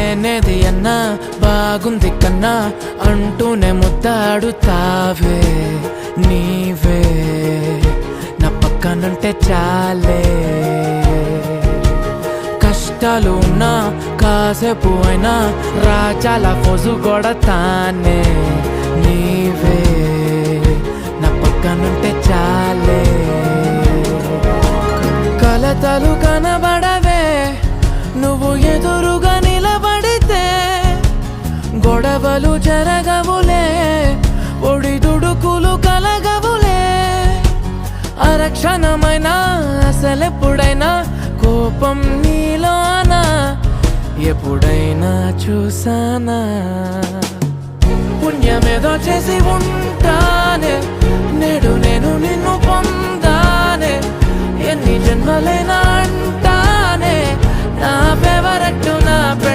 లేనేది అన్నా బాగుంది కన్నా అంటూనే ముద్దాడుతావే నీవే నా పక్కనుంటే చాలే కష్టాలు ఉన్నా కాసేపు అయినా రాజాల ఫోజు కొడతానే నీవే నా పక్కనుంటే చాలే కలతలు కనబడవే నువ్వు ఎదురుగా నిలబడితే గొడవలు జరగవులే ఒడిదుడుకులు కలగవులే అరక్షణమైనా అసలెప్పుడైనా కోపం నీలోనా ఎప్పుడైనా చూసానా పుణ్యమేదో చేసి ఉంటానే నేడు నేను నిన్ను పొందానే ఎన్ని జన్మలైనా అంటానే నా